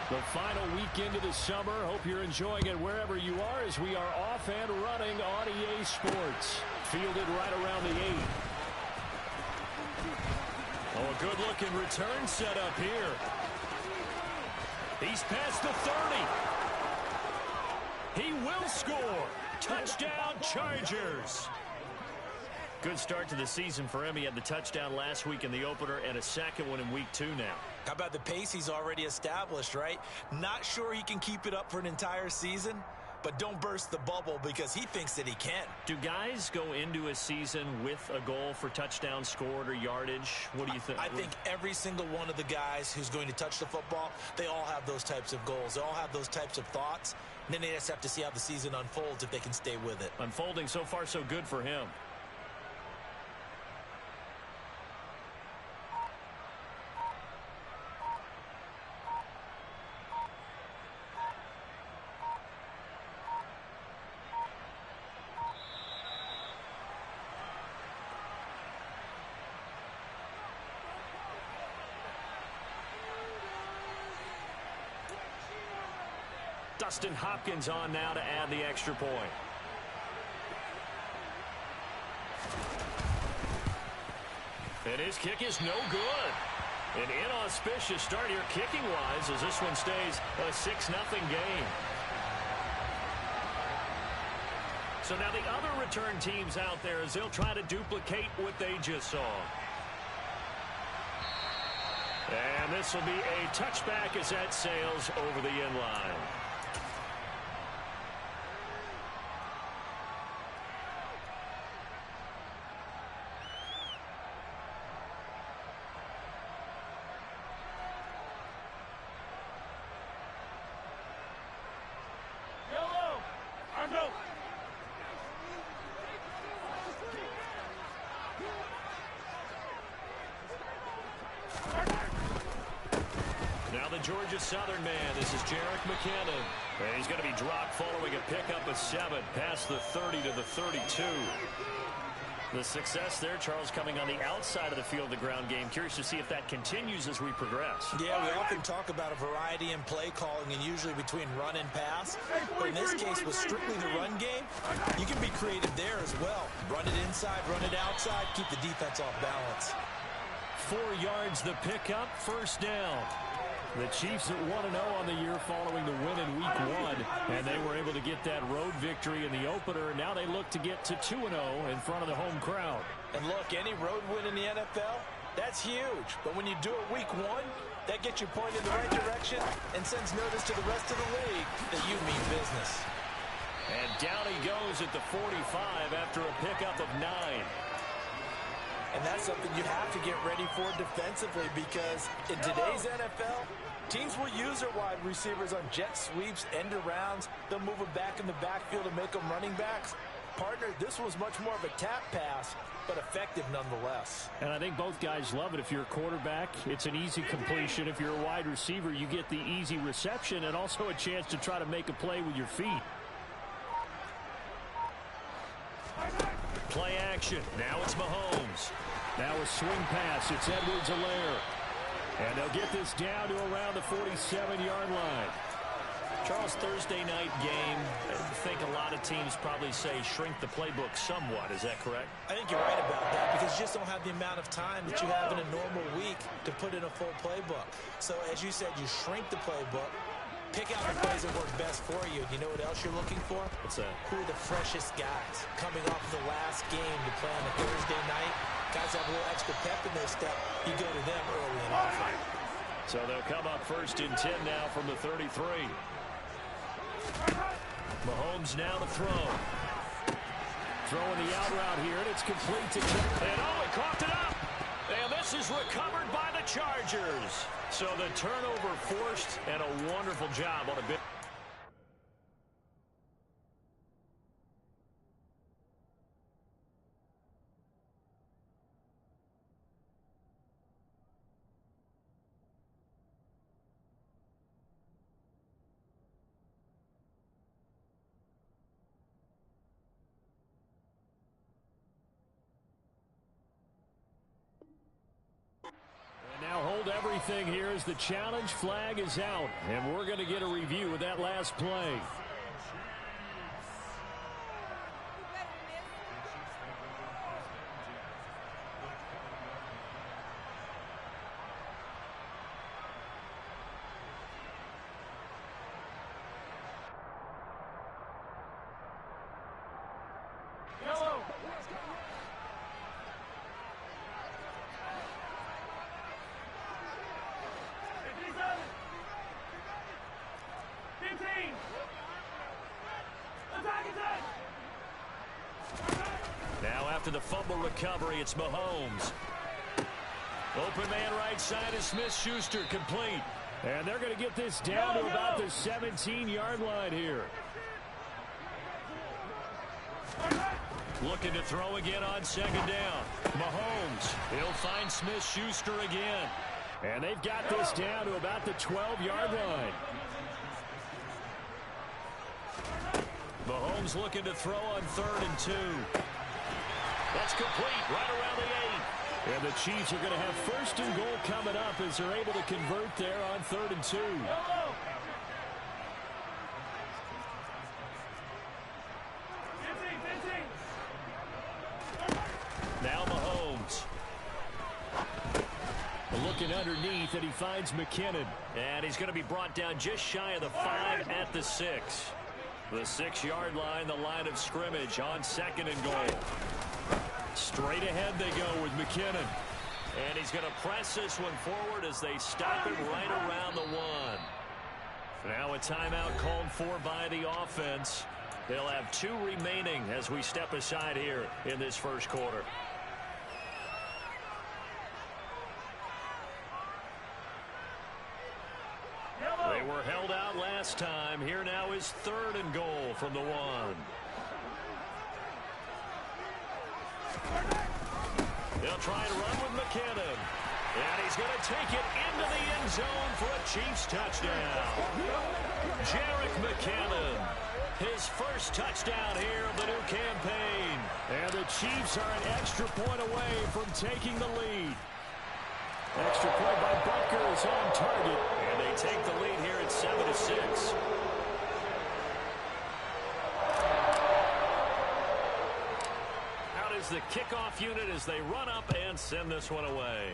The final weekend of the summer. Hope you're enjoying it wherever you are as we are off and running on EA Sports. Fielded right around the 8. Oh, a good-looking return set up here. He's past the 30. He will score. Touchdown, Chargers. Good start to the season for him. He had the touchdown last week in the opener and a second one in week 2 now. How about the pace he's already established, right? Not sure he can keep it up for an entire season, but don't burst the bubble because he thinks that he can. Do guys go into a season with a goal for touchdown scored or yardage? What do you think? I think every single one of the guys who's going to touch the football, they all have those types of goals. They all have those types of thoughts. And then they just have to see how the season unfolds if they can stay with it. Unfolding so far so good for him. Dustin Hopkins on now to add the extra point. And his kick is no good. An inauspicious start here kicking-wise as this one stays a 6-0 game. So now the other return teams out there as they'll try to duplicate what they just saw. And this will be a touchback as that sails over the end line. Georgia Southern man. This is Jerick McKinnon. And he's going to be dropped following a pickup of 7 past the 30 to the 32. The success there, Charles, coming on the outside of the field, the ground game. Curious to see if that continues as we progress. Yeah, we often talk about a variety in play calling and usually between run and pass. But in this case, with strictly the run game, you can be creative there as well. Run it inside, run it outside, keep the defense off balance. 4 yards the pickup, first down. The Chiefs at 1-0 on the year following the win in week 1. And they were able to get that road victory in the opener. Now they look to get to 2-0 in front of the home crowd. And look, any road win in the NFL, that's huge. But when you do it week 1, that gets you pointed in the right direction and sends notice to the rest of the league that you mean business. And down he goes at the 45 after a pickup of 9. And that's something you have to get ready for defensively because in today's NFL, teams will use their wide receivers on jet sweeps, end arounds. They'll move them back in the backfield and make them running backs. Partner, this was much more of a tap pass, but effective nonetheless. And I think both guys love it. If you're a quarterback, it's an easy completion. If you're a wide receiver, you get the easy reception and also a chance to try to make a play with your feet. Play action. Now it's Mahomes. Now a swing pass. It's Edwards-Helaire. And they'll get this down to around the 47-yard line. Charles, Thursday night game, I think a lot of teams probably say shrink the playbook somewhat. Is that correct? I think you're right about that because you just don't have the amount of time that you have in a normal week to put in a full playbook. So as you said, you shrink the playbook. Pick out the plays that work best for you. You know what else you're looking for? What's that? Who are the freshest guys coming off of the last game to play on a Thursday night? Guys have a little extra pep in their step. You go to them early and often. So they'll come up 1st and 10 now from the 33. Mahomes now to throw. Throwing the out route here, and it's complete to and he coughed it up. And this is recovered by the Chargers. So the turnover forced, and a wonderful job on a bit. Now hold every everything here as the challenge flag is out. And we're going to get a review of that last play. Now after the fumble recovery, it's Mahomes. Open man right side is Smith-Schuster, complete. And they're going to get this down to about the 17-yard line here. Looking to throw again on second down. Mahomes, he'll find Smith-Schuster again. And they've got this down to about the 12-yard line. Mahomes looking to throw on 3rd and 2. That's complete right around the 8. And the Chiefs are going to have 1st and goal coming up as they're able to convert there on 3rd and 2. Now Mahomes. Looking underneath, and he finds McKinnon. And he's going to be brought down just shy of the 5 at the 6. The 6-yard line, the line of scrimmage on 2nd and goal. Straight ahead they go with McKinnon. And he's going to press this one forward as they stop it right around the 1. Now a timeout called for by the offense. They'll have 2 remaining as we step aside here in this first quarter. They were held out last time. Here now is 3rd and goal from the 1. They'll try and run with McKinnon. And he's going to take it into the end zone for a Chiefs touchdown. Jerick McKinnon, his first touchdown here of the new campaign. And the Chiefs are an extra point away from taking the lead. Extra point by Butker is on target. And they take the lead here at 7-6. Out is the kickoff unit as they run up and send this one away.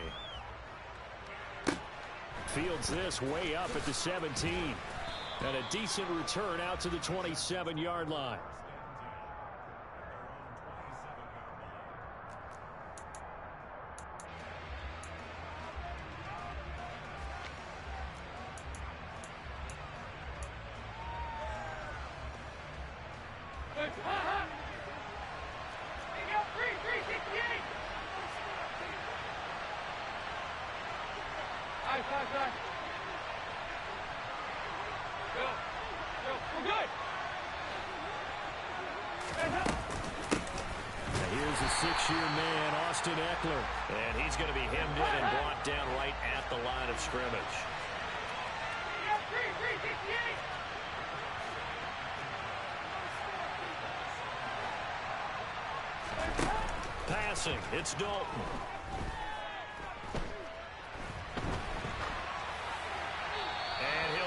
Fields this way up at the 17. And a decent return out to the 27-yard line. Here's a 6-year man, Austin Eckler. And he's going to be hemmed in and brought down right at the line of scrimmage. Passing, it's Dalton.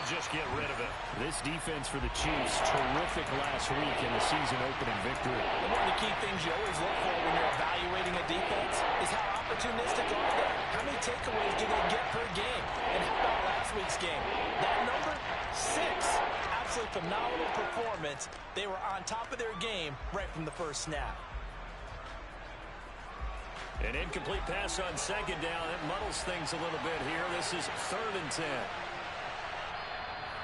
Just get rid of it. This defense for the Chiefs, terrific last week in the season-opening victory. And one of the key things you always look for when you're evaluating a defense is how opportunistic are they? How many takeaways do they get per game? And how about last week's game? That number, 6. Absolutely phenomenal performance. They were on top of their game right from the first snap. An incomplete pass on second down. It muddles things a little bit here. This is 3rd and 10.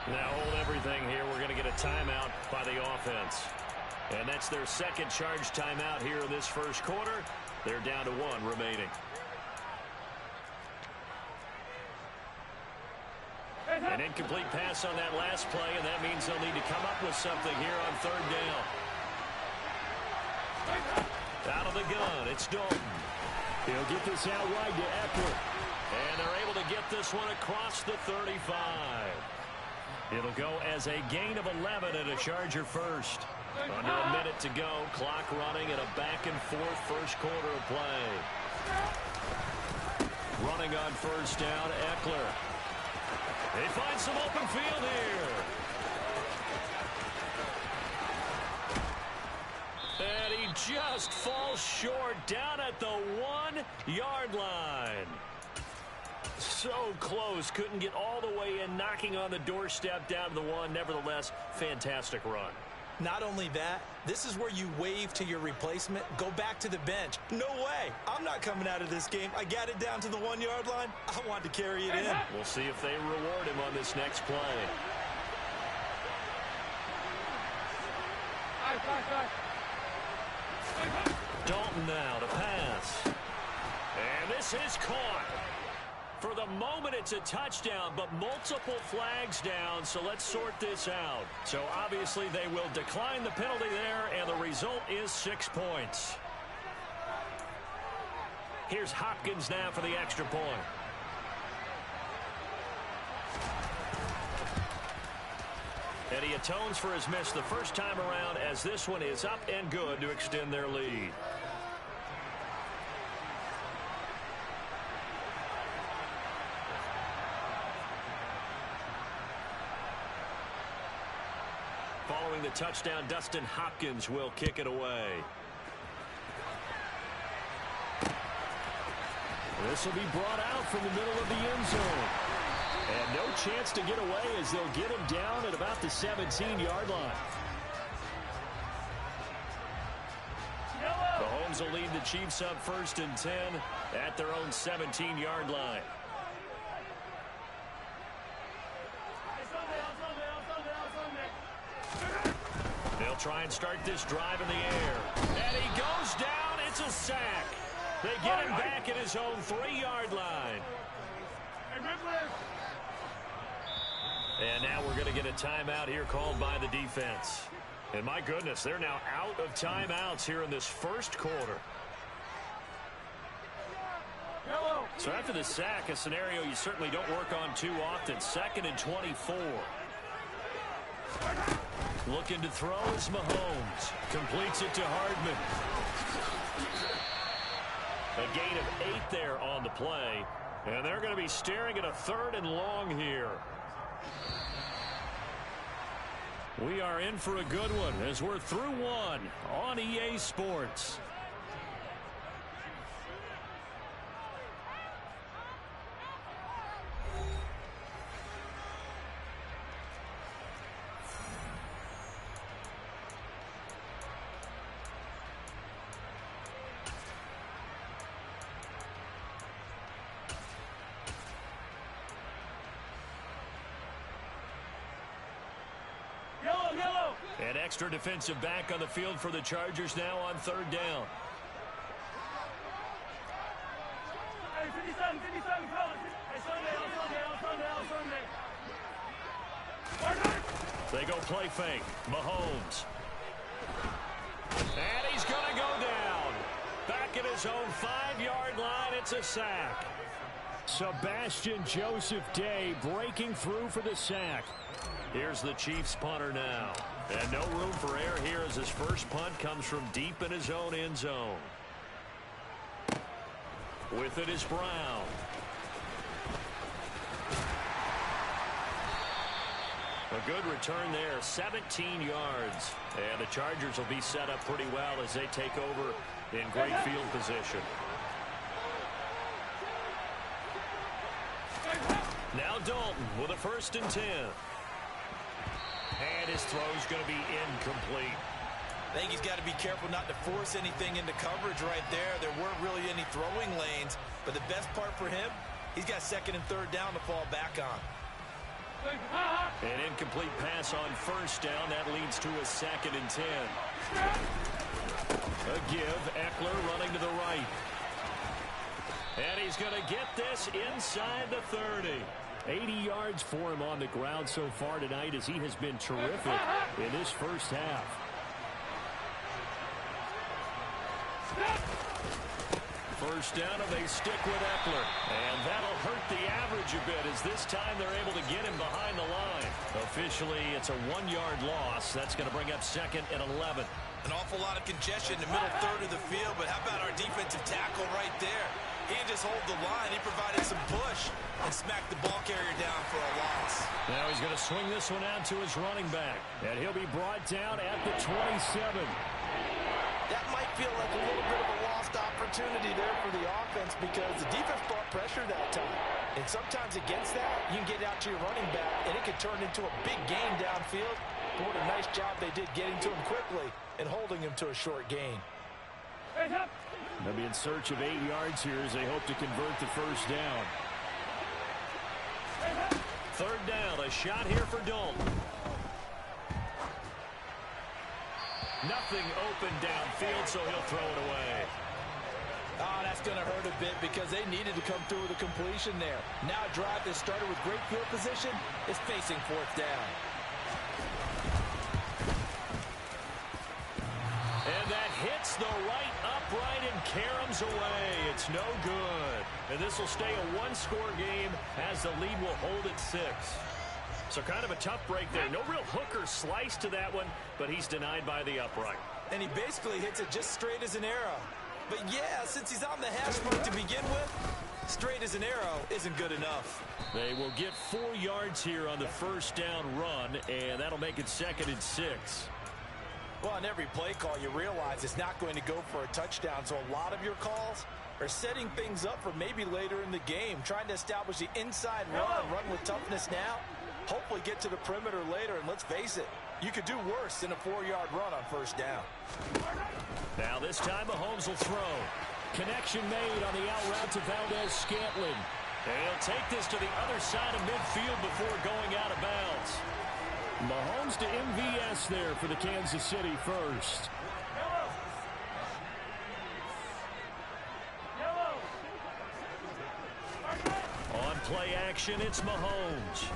Now hold everything here. We're going to get a timeout by the offense. And that's their second charge timeout here in this first quarter. They're down to 1 remaining. An incomplete pass on that last play, and that means they'll need to come up with something here on 3rd down. Out of the gun, it's Dalton. He'll get this out wide to Eckler. And they're able to get this one across the 35. It'll go as a gain of 11 and a Charger first. Under a minute to go. Clock running and a back-and-forth first quarter of play. Running on first down, Eckler. They find some open field here. And he just falls short down at the 1-yard line. So close. Couldn't get all the way in, knocking on the doorstep down to the 1. Nevertheless, fantastic run. Not only that, this is where you wave to your replacement, go back to the bench. No way. I'm not coming out of this game. I got it down to the 1-yard line. I wanted to carry it in. We'll see if they reward him on this next play. Dalton now to pass. And this is caught. For the moment, it's a touchdown, but multiple flags down, so let's sort this out. So obviously they will decline the penalty there, and the result is 6 points. Here's Hopkins now for the extra point. And he atones for his miss the first time around, as this one is up and good to extend their lead. Following the touchdown, Dustin Hopkins will kick it away. This will be brought out from the middle of the end zone. And no chance to get away as they'll get him down at about the 17-yard line. Mahomes will lead the Chiefs up 1st and 10 at their own 17-yard line. They'll try and start this drive in the air. And he goes down. It's a sack. They get him back at his own 3-yard line. And now we're going to get a timeout here called by the defense. And my goodness, they're now out of timeouts here in this first quarter. So after the sack, a scenario you certainly don't work on too often. 2nd and 24. Looking to throw is Mahomes. Completes it to Hardman. A gain of 8 there on the play. And they're going to be staring at a 3rd and long here. We are in for a good one as we're through one on EA Sports. An extra defensive back on the field for the Chargers now on 3rd down. They go play fake. Mahomes. And he's going to go down. Back at his own 5-yard line. It's a sack. Sebastian Joseph Day breaking through for the sack. Here's the Chiefs punter now. And no room for error here as his first punt comes from deep in his own end zone. With it is Brown. A good return there, 17 yards. And the Chargers will be set up pretty well as they take over in great field position. Now Dalton with a 1st and 10. And his throw's going to be incomplete. I think he's got to be careful not to force anything into coverage right there. There weren't really any throwing lanes. But the best part for him, he's got 2nd and 3rd down to fall back on. An incomplete pass on 1st down. That leads to a 2nd and 10. A give. Eckler running to the right. And he's going to get this inside the 30. 80 yards for him on the ground so far tonight as he has been terrific in this first half. First down, and they stick with Eckler. And that'll hurt the average a bit as this time they're able to get him behind the line. Officially, it's a 1-yard loss. That's going to bring up 2nd and 11. An awful lot of congestion in the middle 3rd of the field, but how about our defensive tackle right there? He didn't just hold the line. He provided some push and smacked the ball carrier down for a loss. Now he's going to swing this one out to his running back. And he'll be brought down at the 27. That might feel like a little bit of a lost opportunity there for the offense because the defense brought pressure that time. And sometimes against that, you can get out to your running back, and it can turn into a big gain downfield. But what a nice job they did getting to him quickly and holding him to a short gain. They'll be in search of 8 yards here as they hope to convert the first down. Third down, a shot here for Dalton. Nothing open downfield, so he'll throw it away. Oh, that's going to hurt a bit because they needed to come through with a completion there. Now a drive that started with great field position is facing fourth down. And that hits the right upright and caroms away. It's no good. And this will stay a one-score game as the lead will hold at 6. So kind of a tough break there. No real hook or slice to that one, but he's denied by the upright. And he basically hits it just straight as an arrow. But yeah, since he's on the hash mark to begin with, straight as an arrow isn't good enough. They will get 4 yards here on the first down run, and that'll make it 2nd and 6. Well, on every play call, you realize it's not going to go for a touchdown, so a lot of your calls are setting things up for maybe later in the game, trying to establish the inside run with toughness now, hopefully get to the perimeter later, and let's face it, you could do worse than a 4-yard run on first down. Now this time Mahomes will throw. Connection made on the out route to Valdez-Scantling. And he'll take this to the other side of midfield before going out of bounds. Mahomes to MVS there for the Kansas City first. On play action, it's Mahomes.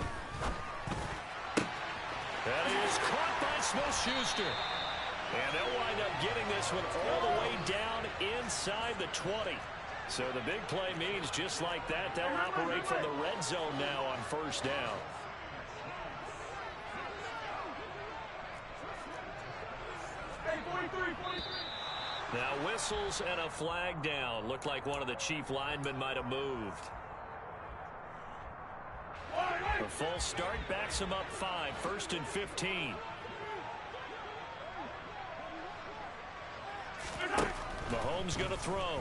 That is caught by Smith-Schuster. And they'll wind up getting this one all the way down inside the 20. So the big play means just like that, they'll operate from the red zone now on first down. Now whistles and a flag down. Looked like one of the chief linemen might have moved. A full start backs him up 5, 1st and 15. Mahomes going to throw.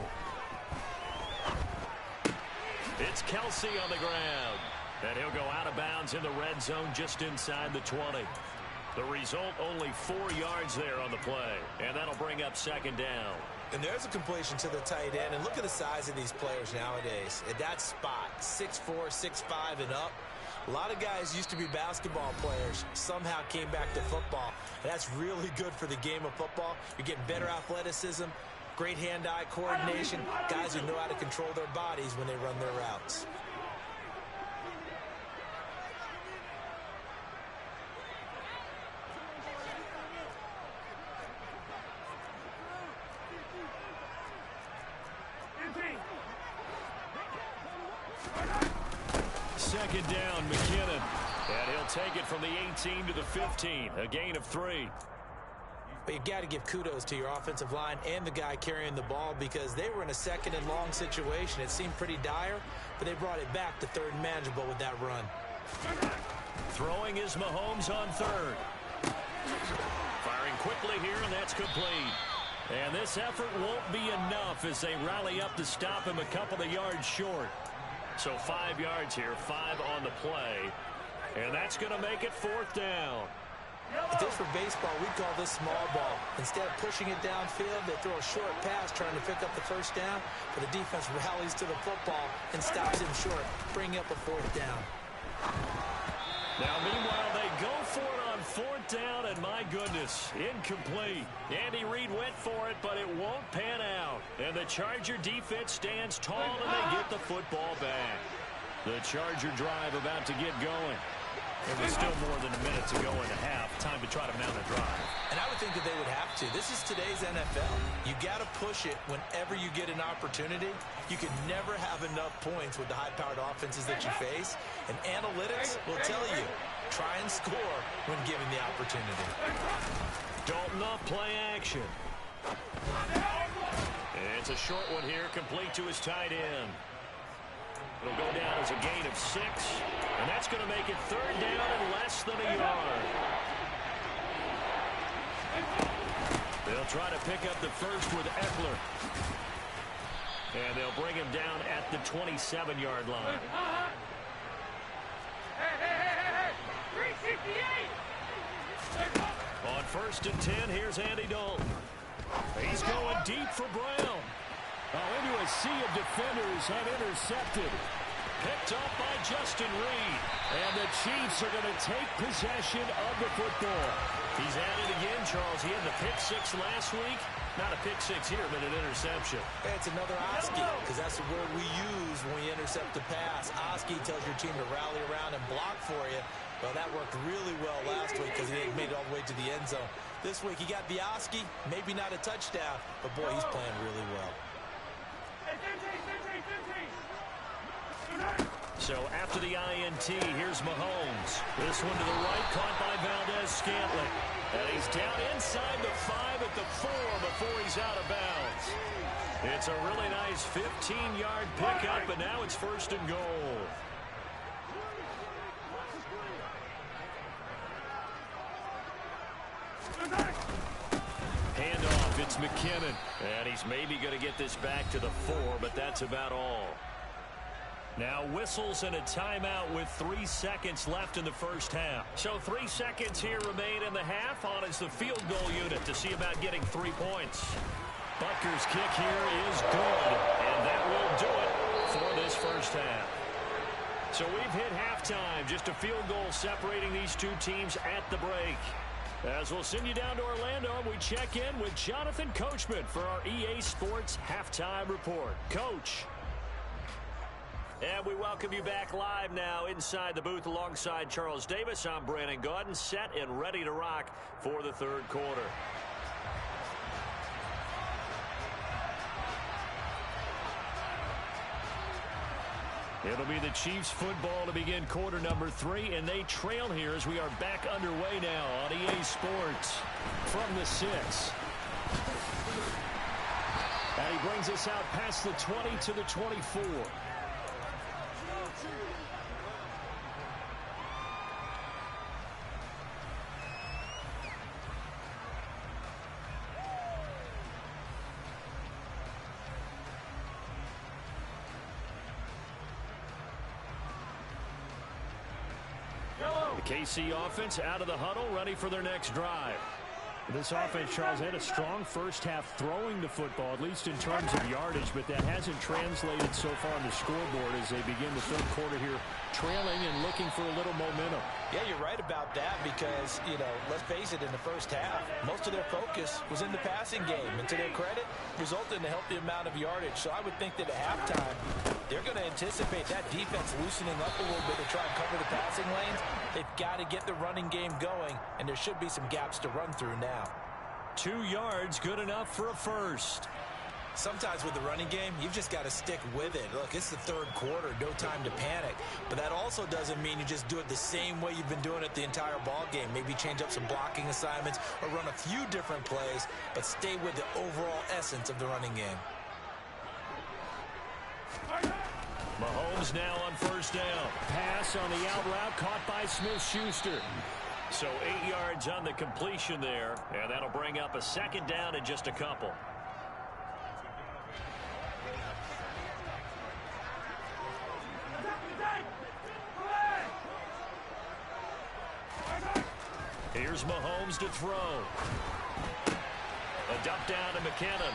It's Kelsey on the ground. And he'll go out of bounds in the red zone just inside the 20. The result, only 4 yards there on the play. And that'll bring up 2nd down. And there's a completion to the tight end. And look at the size of these players nowadays. At that spot, 6'4", 6'5", and up. A lot of guys used to be basketball players, somehow came back to football. And that's really good for the game of football. You're getting better athleticism, great hand-eye coordination, guys who know how to control their bodies when they run their routes. Second down, McKinnon. And he'll take it from the 18 to the 15. A gain of 3. But you've got to give kudos to your offensive line and the guy carrying the ball because they were in a 2nd and long situation. It seemed pretty dire, but they brought it back to 3rd and manageable with that run. Throwing is Mahomes on 3rd. Firing quickly here, and that's complete. And this effort won't be enough as they rally up to stop him a couple of yards short. So 5 yards here, 5 on the play. And that's going to make it 4th down. If this were baseball, we'd call this small ball. Instead of pushing it downfield, they throw a short pass trying to pick up the first down, but the defense rallies to the football and stops him short, bringing up a 4th down. Now, meanwhile, they go for it on 4th down, and my goodness, incomplete. Andy Reid went for it, but it won't pan out. And the Charger defense stands tall, and they get the football back. The Charger drive about to get going. There was still more than a minute to go in the half. Time to try to mount a drive. And I would think that they would have to. This is today's NFL. You got to push it whenever you get an opportunity. You can never have enough points with the high-powered offenses that you face. And analytics will tell you, try and score when given the opportunity. Dalton off play action. It's a short one here, complete to his tight end. It'll go down as a gain of 6, and that's going to make it third down and less than a yard. They'll try to pick up the first with Eckler. And they'll bring him down at the 27-yard line. On 1st and 10, here's Andy Dalton. He's going deep for Brown. Into a sea of defenders and intercepted. Picked up by Justin Reed. And the Chiefs are going to take possession of the football. He's at it again, Charles. He had the pick 6 last week. Not a pick 6 here, but an interception. It's another Oski, because that's the word we use when we intercept the pass. Oski tells your team to rally around and block for you. Well, that worked really well last week because he made it all the way to the end zone. This week he got the Oski, maybe not a touchdown, but boy, he's playing really well. So after the INT, here's Mahomes. This one to the right, caught by Valdez-Scantling. And he's down inside the 5 at the 4 before he's out of bounds. It's a really nice 15-yard pickup, and now it's 1st and goal. Handoff, it's McKinnon. And he's maybe going to get this back to the 4, but that's about all. Now whistles and a timeout with 3 seconds left in the first half. So 3 seconds here remain in the half. On is the field goal unit to see about getting 3 points. Butker's kick here is good, and that will do it for this first half. So we've hit halftime. Just a field goal separating these two teams at the break. As we'll send you down to Orlando, we check in with Jonathan Coachman for our EA Sports Halftime Report. Coach. And we welcome you back live now inside the booth alongside Charles Davis. I'm Brandon Gaudin, set and ready to rock for the third quarter. It'll be the Chiefs football to begin quarter number 3, and they trail here as we are back underway now on EA Sports from the 6. And he brings us out past the 20 to the 24. The KC offense out of the huddle, ready for their next drive. This offense, Charles, had a strong first half throwing the football, at least in terms of yardage, but that hasn't translated so far on the scoreboard as they begin the third quarter here, trailing and looking for a little momentum. Yeah, you're right about that because, let's face it, in the first half, most of their focus was in the passing game. And to their credit, resulted in a healthy amount of yardage. So I would think that at halftime, they're going to anticipate that defense loosening up a little bit to try and cover the passing lanes. They've got to get the running game going, and there should be some gaps to run through now. 2 yards, good enough for a first. Sometimes with the running game, you've just got to stick with it. Look, it's the third quarter, no time to panic. But that also doesn't mean you just do it the same way you've been doing it the entire ball game. Maybe change up some blocking assignments or run a few different plays, but stay with the overall essence of the running game. Mahomes now on first down. Pass on the out route caught by Smith-Schuster. So 8 yards on the completion there, and that'll bring up a second down in just a couple. Here's Mahomes to throw. A dump down to McKinnon.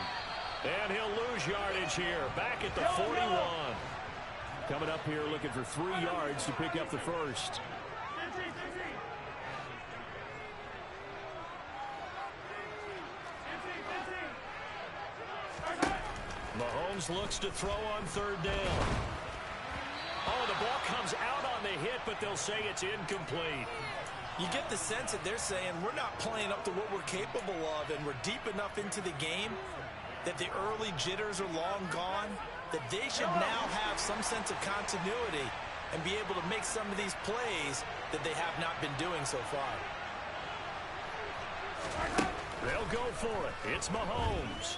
And he'll lose yardage here. Back at the 41. Coming up here looking for 3 yards to pick up the first. Mahomes looks to throw on third down. Oh, the ball comes out on the hit, but they'll say it's incomplete. You get the sense that they're saying we're not playing up to what we're capable of, and we're deep enough into the game that the early jitters are long gone, that they should now have some sense of continuity and be able to make some of these plays that they have not been doing so far. They'll go for it. It's Mahomes.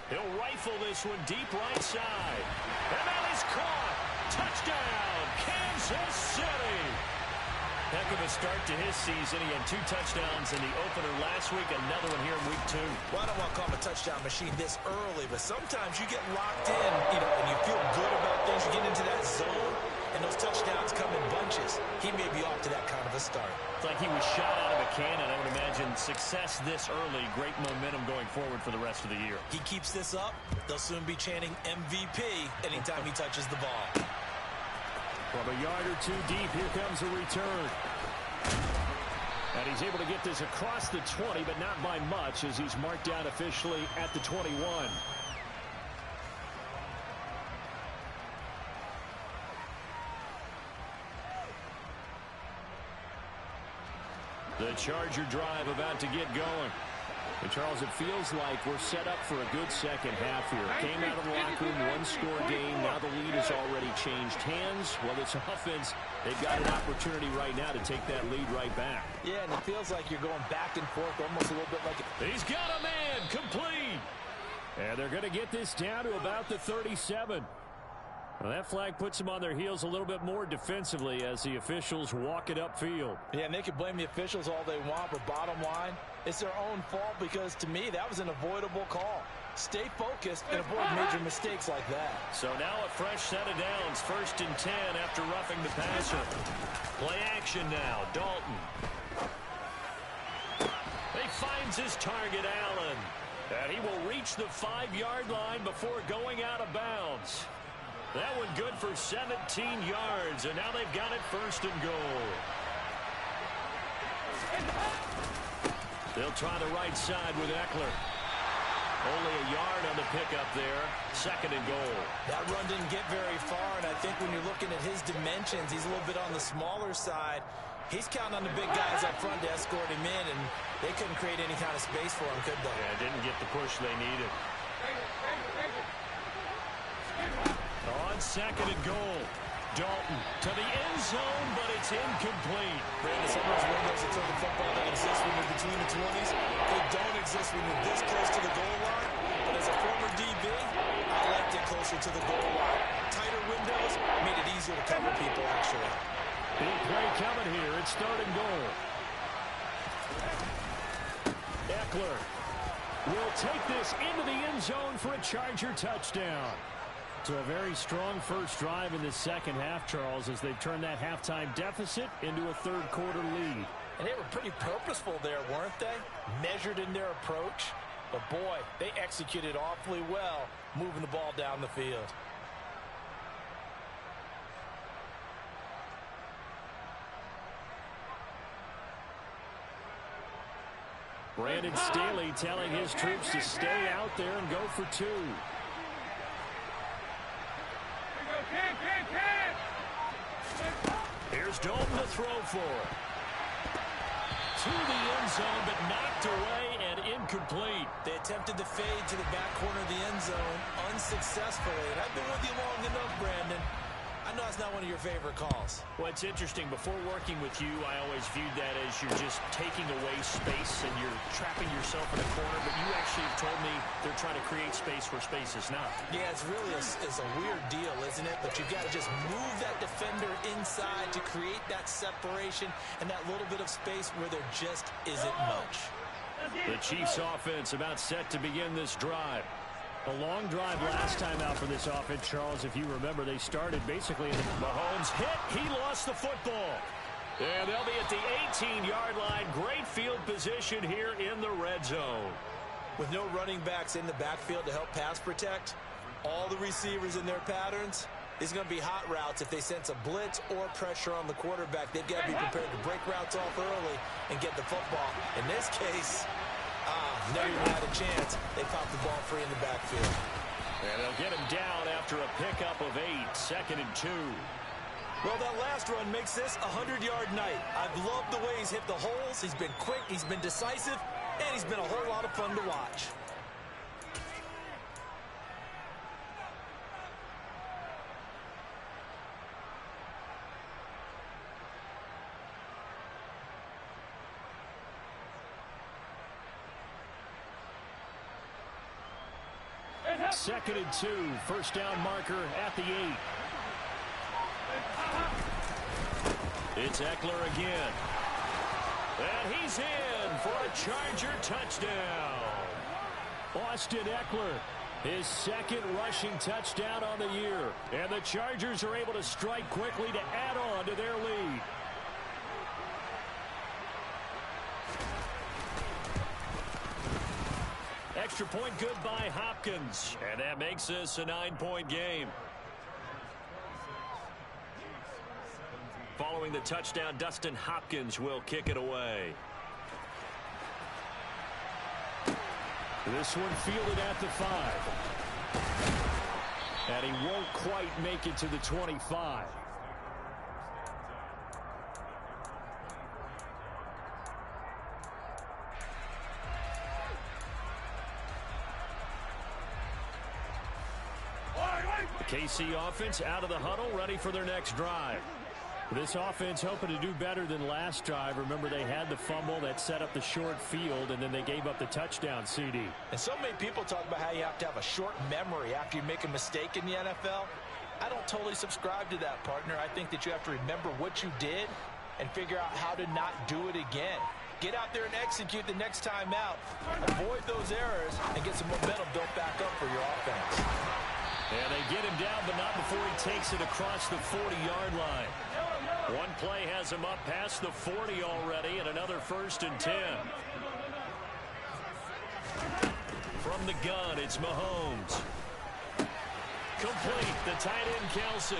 He'll rifle this one deep right side. And that is caught. Touchdown, Kansas City. Heck of a start to his season. He had 2 touchdowns in the opener last week, another one here in week 2. Well, I don't want to call him a touchdown machine this early, but sometimes you get locked in, and you feel good about things. You get into that zone, and those touchdowns come in bunches. He may be off to that kind of a start. It's like he was shot out of a cannon. I would imagine success this early, great momentum going forward for the rest of the year. He keeps this up, they'll soon be chanting MVP anytime he touches the ball. From a yard or 2 deep, here comes a return. And he's able to get this across the 20, but not by much, as he's marked down officially at the 21. The Charger drive about to get going. And Charles, it feels like we're set up for a good second half here. Came out of the locker room, 1-score game. Now the lead has already changed hands. Well, this offense, they've got an opportunity right now to take that lead right back. Yeah, and it feels like you're going back and forth almost a little bit like it. He's got a man, complete. And they're going to get this down to about the 37. Well, that flag puts them on their heels a little bit more defensively as the officials walk it upfield. Yeah, and they can blame the officials all they want, but bottom line, it's their own fault because, to me, that was an avoidable call. Stay focused and avoid major mistakes like that. So now a fresh set of downs, 1st and 10 after roughing the passer. Play action now, Dalton. He finds his target, Allen. And he will reach the 5-yard line before going out of bounds. That one good for 17 yards, and now they've got it 1st and goal. They'll try the right side with Eckler. Only a yard on the pickup there. 2nd and goal. That run didn't get very far, and I think when you're looking at his dimensions, he's a little bit on the smaller side. He's counting on the big guys up front to escort him in, and they couldn't create any kind of space for him, could they? Yeah, didn't get the push they needed. On 2nd and goal. Dalton to the end zone, but it's incomplete. Brandon, some of those windows that throw the football that exist when you're between the 20s, they don't exist when you're this close to the goal line. But as a former DB, I liked it closer to the goal line. Tighter windows made it easier to cover people, actually. Big play coming here. It's 3rd and goal. Eckler will take this into the end zone for a Charger touchdown. So a very strong first drive in the second half, Charles, as they've turned that halftime deficit into a 3rd quarter lead. And they were pretty purposeful there, weren't they? Measured in their approach. But boy, they executed awfully well, moving the ball down the field. Brandon Staley telling his troops to stay out there and go for 2. Here's Dalton to throw for. To the end zone, but knocked away and incomplete. They attempted to fade to the back corner of the end zone unsuccessfully. And I've been with you long enough, Brandon. I know it's not one of your favorite calls. Well, it's interesting. Before working with you, I always viewed that as you're just taking away space and you're trapping yourself in a corner. But you actually have told me they're trying to create space where space is not. Yeah, it's really it's a weird deal, isn't it? But you've got to just move that defender inside to create that separation and that little bit of space where there just isn't much. The Chiefs offense about set to begin this drive. A long drive last time out for this offense, Charles. If you remember, they started basically in the... Mahomes hit. He lost the football. And they'll be at the 18-yard line. Great field position here in the red zone. With no running backs in the backfield to help pass protect, all the receivers in their patterns, it's going to be hot routes. If they sense a blitz or pressure on the quarterback, they've got to be prepared to break routes off early and get the football. In this case... never even had a chance. They popped the ball free in the backfield. And they'll get him down after a pickup of 8, 2nd and 2. Well, that last run makes this a 100-yard night. I've loved the way he's hit the holes. He's been quick, he's been decisive, and he's been a whole lot of fun to watch. 2nd and 2. First down marker at the 8. It's Eckler again. And he's in for a Charger touchdown. Austin Eckler, his 2nd rushing touchdown on the year. And the Chargers are able to strike quickly to add on to their lead. Extra point good by Hopkins. And that makes this a 9-point game. Following the touchdown, Dustin Hopkins will kick it away. This one fielded at the 5. And he won't quite make it to the 25. The KC offense out of the huddle, ready for their next drive. This offense hoping to do better than last drive. Remember, they had the fumble that set up the short field, and then they gave up the touchdown, CD. And so many people talk about how you have to have a short memory after you make a mistake in the NFL. I don't totally subscribe to that, partner. I think that you have to remember what you did and figure out how to not do it again. Get out there and execute the next time out. Avoid those errors and get some momentum built back up for your offense. And they get him down, but not before he takes it across the 40-yard line. One play has him up past the 40 already, and another 1st and 10. From the gun, it's Mahomes. Complete, the tight end, Kelsey.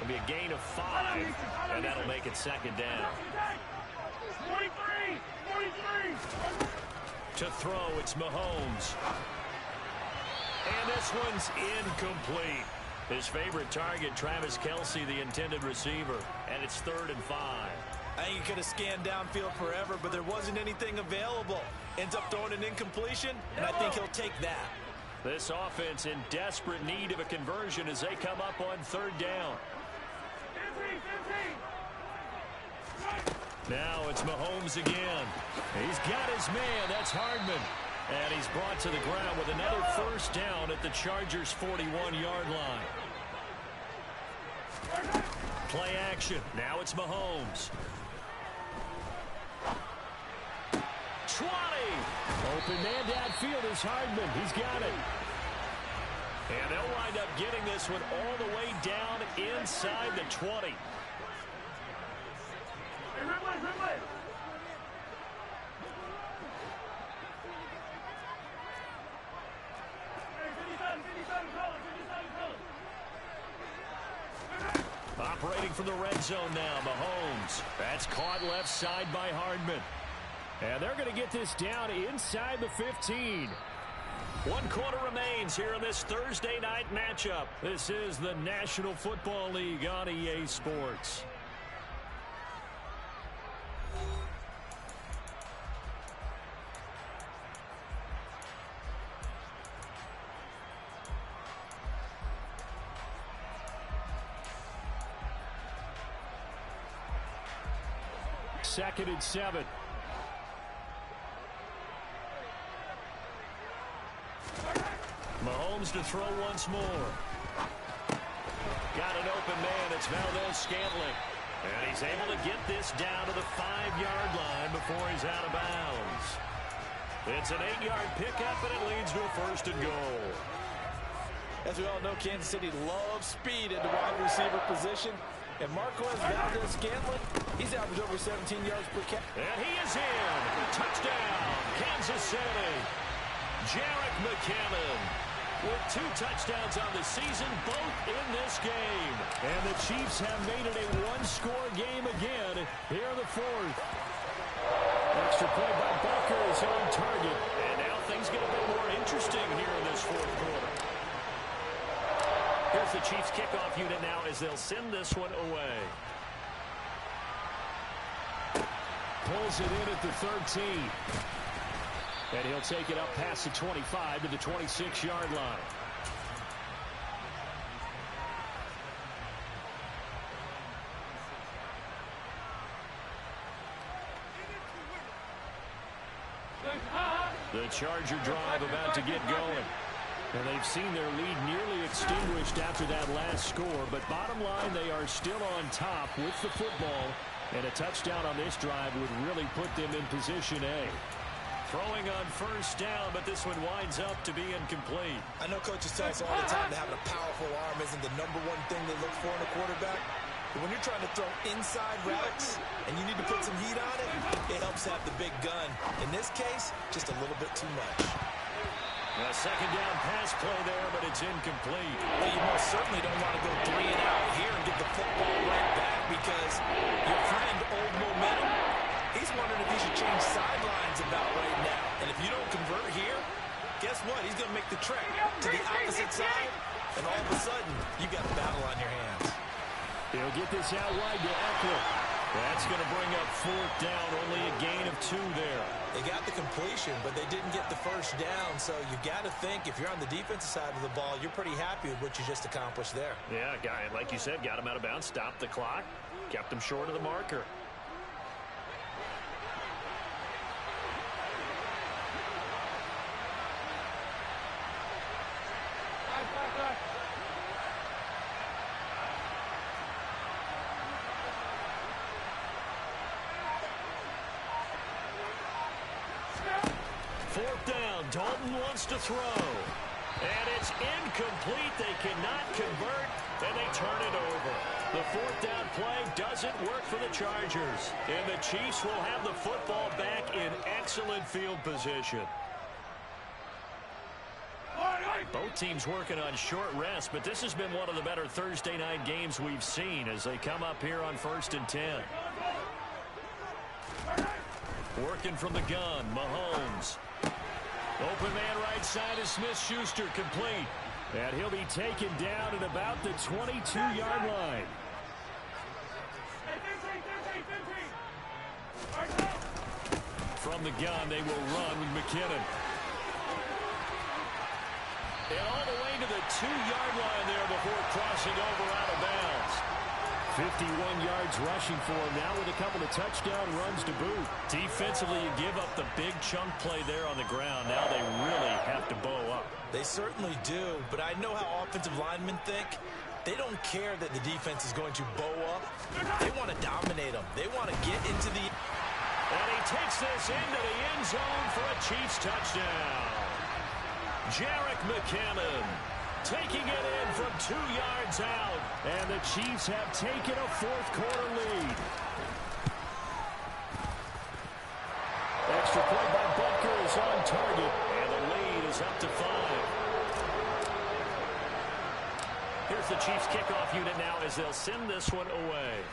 It'll be a gain of 5, and that'll make it 2nd down. 43! To throw, it's Mahomes. And this one's incomplete. His favorite target, Travis Kelce, the intended receiver. And it's 3rd and 5. I think he could have scanned downfield forever, but there wasn't anything available. Ends up throwing an incompletion, and I think he'll take that. This offense in desperate need of a conversion as they come up on 3rd down. Now it's Mahomes again. He's got his man. That's Hardman. And he's brought to the ground with another 1st down at the Chargers' 41-yard line. Play action. Now it's Mahomes. 20. Open man downfield is Hardman. He's got it. And they'll wind up getting this one all the way down inside the 20. Operating from the red zone now, Mahomes. That's caught left side by Hardman. And they're going to get this down inside the 15. 1 quarter remains here in this Thursday night matchup. This is the National Football League on EA Sports. Second and 7. Mahomes to throw once more. Got an open man. It's Valdes-Scantling. And he's able to get this down to the 5-yard line before he's out of bounds. It's an 8-yard pickup, and it leads to a 1st and goal. As we all know, Kansas City loves speed at the wide receiver position. And Marquez Valdes-Scantling, he's averaged over 17 yards per catch. And he is in. Touchdown, Kansas City. Jerick McKinnon with 2 touchdowns on the season, both in this game. And the Chiefs have made it a 1-score game again here in the 4th. Extra point by Butker is on target. And now things get a bit more interesting here in this 4th quarter. Here's the Chiefs kickoff unit now as they'll send this one away. Pulls it in at the 13. And he'll take it up past the 25 to the 26-yard line. The Charger drive about to get going. And they've seen their lead nearly extinguished after that last score. But bottom line, they are still on top with the football. And a touchdown on this drive would really put them in position A. Throwing on first down, but this one winds up to be incomplete. I know coaches tell us all the time that having a powerful arm isn't the #1 thing they look for in a quarterback. But when you're trying to throw inside routes and you need to put some heat on it, it helps have the big gun. In this case, just a little bit too much. A second down pass play there, but it's incomplete. Well, you most certainly don't want to go 3 and out here and get the football right back because your friend, Old Momentum, he's wondering if he should change sidelines about right now. And if you don't convert here, guess what? He's going to make the trek to the opposite side, and all of a sudden, you got a battle on your hands. He'll get this out wide to Eckler. That's going to bring up 4th down, only a gain of 2 there. They got the completion, but they didn't get the first down, so you got to think if you're on the defensive side of the ball, you're pretty happy with what you just accomplished there. Yeah, guy, like you said, got him out of bounds, stopped the clock, kept him short of the marker. Dalton wants to throw. And it's incomplete. They cannot convert, and they turn it over. The 4th down play doesn't work for the Chargers. And the Chiefs will have the football back in excellent field position. Both teams working on short rest, but this has been one of the better Thursday night games we've seen as they come up here on 1st and 10. Working from the gun, Mahomes. Open man right side is Smith-Schuster, complete. And he'll be taken down at about the 22-yard line. From the gun, they will run with McKinnon. And all the way to the 2-yard line there before crossing over out of bounds. 51 yards rushing for him now with a couple of touchdown runs to boot. Defensively, you give up the big chunk play there on the ground. Now they really have to bow up. They certainly do, but I know how offensive linemen think. They don't care that the defense is going to bow up. They want to dominate them. They want to get into the... And he takes this into the end zone for a Chiefs touchdown. Jerick McKinnon taking it in from 2 yards out. And the Chiefs have taken a 4th quarter lead. Extra point by Butker is on target. And the lead is up to 5. Here's the Chiefs kickoff unit now as they'll send this one away.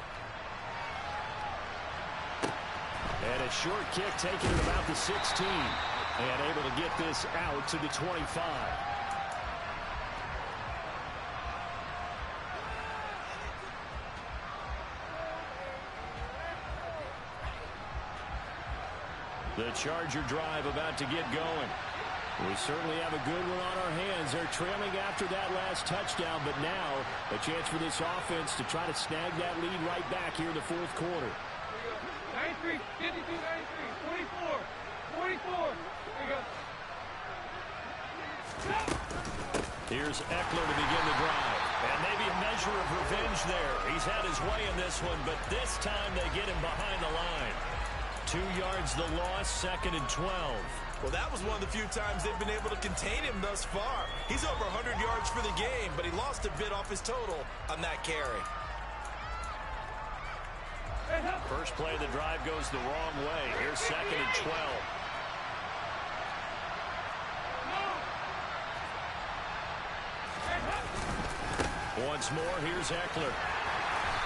And a short kick taken at about the 16. And able to get this out to the 25. The Charger drive about to get going. We certainly have a good one on our hands. They're trailing after that last touchdown, but now a chance for this offense to try to snag that lead right back here in the 4th quarter. 93, 52, 93, 44, 44. There you go. Here's Eckler to begin the drive. And maybe a measure of revenge there. He's had his way in this one, but this time they get him behind the line. 2 yards the loss, 2nd and 12. Well, that was one of the few times they've been able to contain him thus far. He's over 100 yards for the game, but he lost a bit off his total on that carry. First play of the drive goes the wrong way. Here's 2nd and 12. Once more, here's Eckler.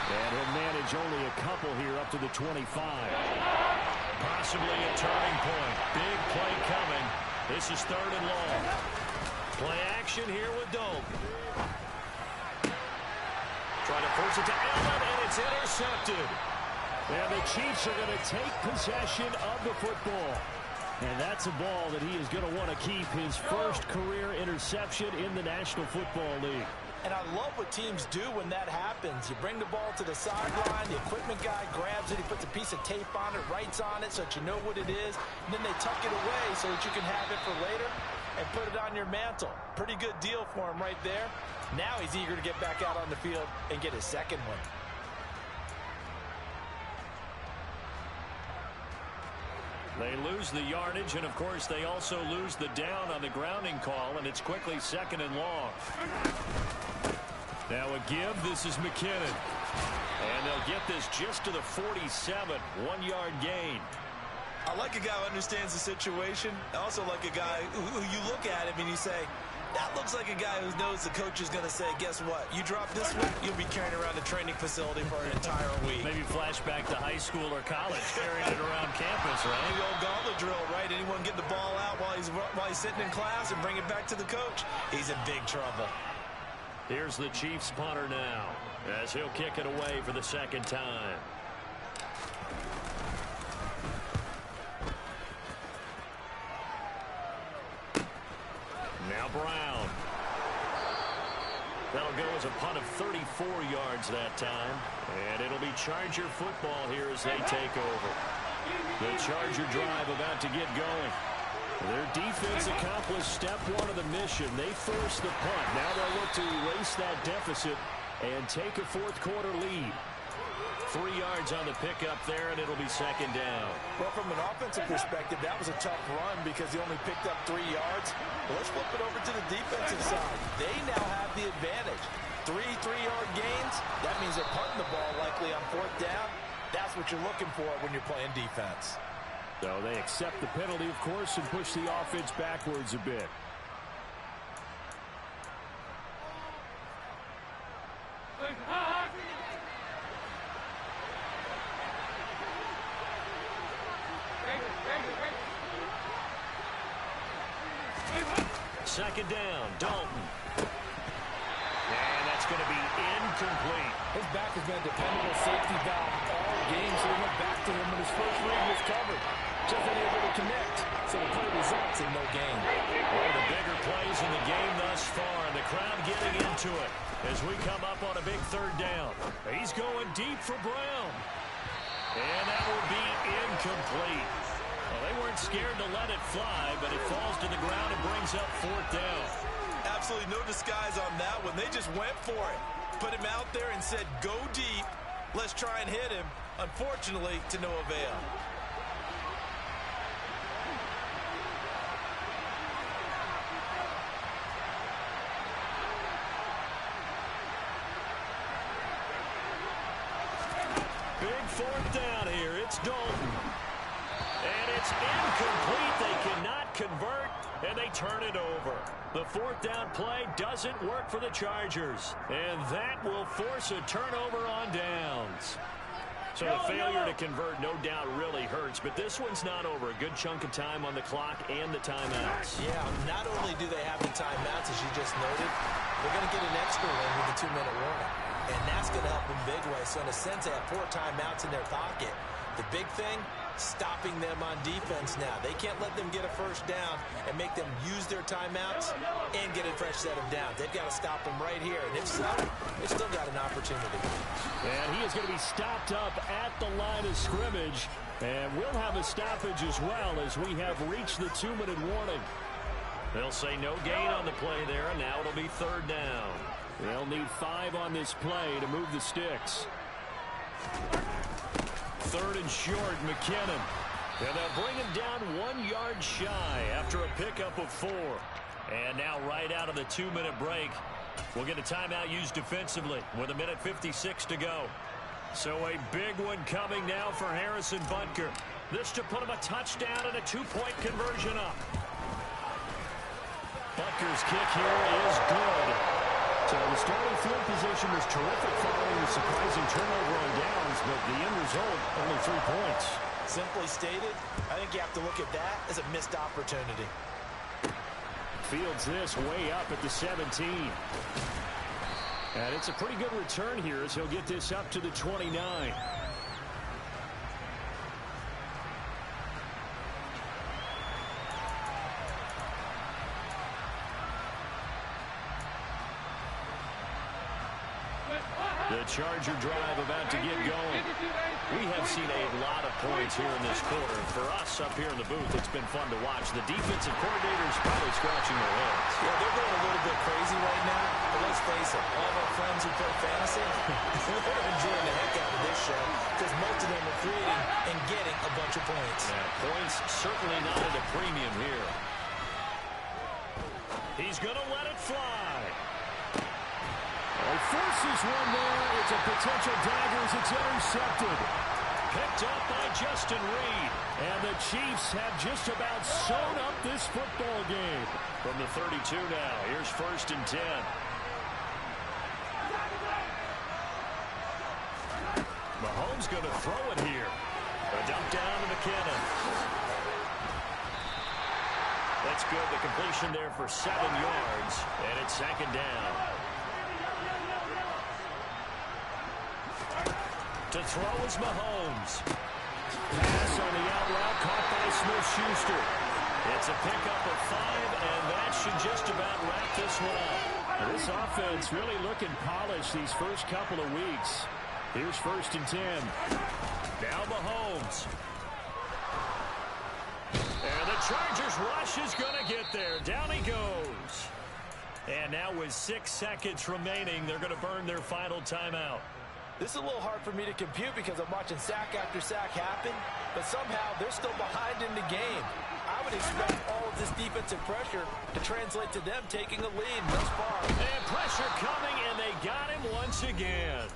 And he'll manage only a couple here up to the 25. Possibly a turning point. Big play coming. This is 3rd and long. Play action here with Dalton. Trying to force it to Allen, and it's intercepted. And the Chiefs are going to take possession of the football. And that's a ball that he is going to want to keep, his first career interception in the National Football League. And I love what teams do when that happens. You bring the ball to the sideline, the equipment guy grabs it, he puts a piece of tape on it, writes on it so that you know what it is, and then they tuck it away so that you can have it for later. and put it on your mantle. Pretty good deal for him right there. Now he's eager to get back out on the field and get his second one. They lose the yardage, and of course they also lose the down on the grounding call, and it's quickly 2nd and long. Now a give. This is McKinnon. And they'll get this just to the 47. 1-yard gain. I like a guy who understands the situation. I also like a guy who you look at him and you say, that looks like a guy who knows the coach is going to say, guess what? You drop this one, you'll be carrying around a training facility for an entire week. Maybe flashback to high school or college, carrying it around campus, right? The old gauntlet drill, right? Anyone get the ball out while he's sitting in class and bring it back to the coach? He's in big trouble. Here's the Chiefs punter now, as he'll kick it away for the 2nd time. Now Brown. That'll go as a punt of 34 yards that time. And it'll be Charger football here as they take over. The Charger drive about to get going. Their defense accomplished step 1 of the mission. They forced the punt. Now they'll look to erase that deficit and take a 4th quarter lead. 3 yards on the pickup there, and it'll be 2nd down. Well, from an offensive perspective, that was a tough run because he only picked up 3 yards. Well, let's flip it over to the defensive side. They now have the advantage. 3 3-yard gains. That means they're punting the ball likely on 4th down. That's what you're looking for when you're playing defense. So they accept the penalty, of course, and push the offense backwards a bit. Second down, Dalton. And that's going to be incomplete. His back has been a dependable safety valve all game, so he went back to him when his first read was covered. Just unable to connect, so the play results in no gain. One of the bigger plays in the game thus far, and the crowd getting into it as we come up on a big 3rd down. He's going deep for Brown. And that will be incomplete. Well, they weren't scared to let it fly, but it falls to the ground and brings up 4th down. Absolutely no disguise on that one. They just went for it. Put him out there and said, go deep. Let's try and hit him. Unfortunately, to no avail. Big 4th down here. It's Dalton. And it's incomplete. They cannot convert, and they turn it over. The 4th down play doesn't work for the Chargers, and that will force a turnover on downs. So the failure to convert, no doubt, really hurts, but this one's not over. A good chunk of time on the clock and the timeouts. Yeah, not only do they have the timeouts, as you just noted, they're going to get an extra one with a 2-minute warning, and that's going to help in big ways. So in a sense, they have 4 timeouts in their pocket. The big thing, stopping them on defense now. They can't let them get a first down and make them use their timeouts and get a fresh set of downs. They've got to stop them right here. And if so, they've still got an opportunity. And he is going to be stopped up at the line of scrimmage. And we'll have a stoppage as well as we have reached the 2-minute warning. They'll say no gain on the play there, and now it'll be 3rd down. They'll need 5 on this play to move the sticks. 3rd and short, McKinnon. And they'll bring him down 1 yard shy after a pickup of 4. And now right out of the 2-minute break, we'll get a timeout used defensively with 1:56 to go. So a big one coming now for Harrison Butker. This to put him a touchdown and a 2-point conversion up. Butker's kick here is good. So the starting field position was terrific following the surprising turnover on downs, but the end result, only 3 points. Simply stated, I think you have to look at that as a missed opportunity. Fields this way up at the 17. And it's a pretty good return here as he'll get this up to the 29. The Charger drive about to get going. We have seen a lot of points here in this quarter. For us up here in the booth, it's been fun to watch. The defensive coordinators probably scratching their heads. Yeah, they're going a little bit crazy right now. But let's face it, all of our friends who play fantasy, they're enjoying the heck out of this show because most of them are creating and getting a bunch of points. Yeah, points certainly not at a premium here. He's going to let it fly. He forces one there. It's a potential dagger as it's intercepted. Picked up by Justin Reed. And the Chiefs have just about sewn up this football game. From the 32 now, here's 1st and 10. Mahomes going to throw it here. A dump down to McKinnon. That's good. The completion there for 7 yards. And it's 2nd down. To throw is Mahomes. Pass on the out route caught by Smith-Schuster. It's a pickup of 5, and that should just about wrap this one up. This offense really looking polished these first couple of weeks. Here's 1st and 10. Now Mahomes. And the Chargers rush is going to get there. Down he goes. And now with 6 seconds remaining, they're going to burn their final timeout. This is a little hard for me to compute because I'm watching sack after sack happen, but somehow they're still behind in the game. I would expect all of this defensive pressure to translate to them taking a lead thus far. And pressure coming, and they got him once again.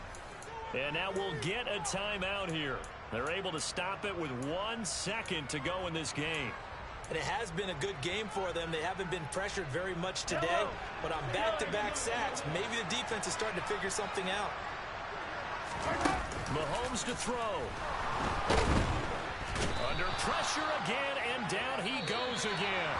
And now we'll get a timeout here. They're able to stop it with 1 second to go in this game. And it has been a good game for them. They haven't been pressured very much today, but on back-to-back sacks, maybe the defense is starting to figure something out. Mahomes to throw. Under pressure again, and down he goes again.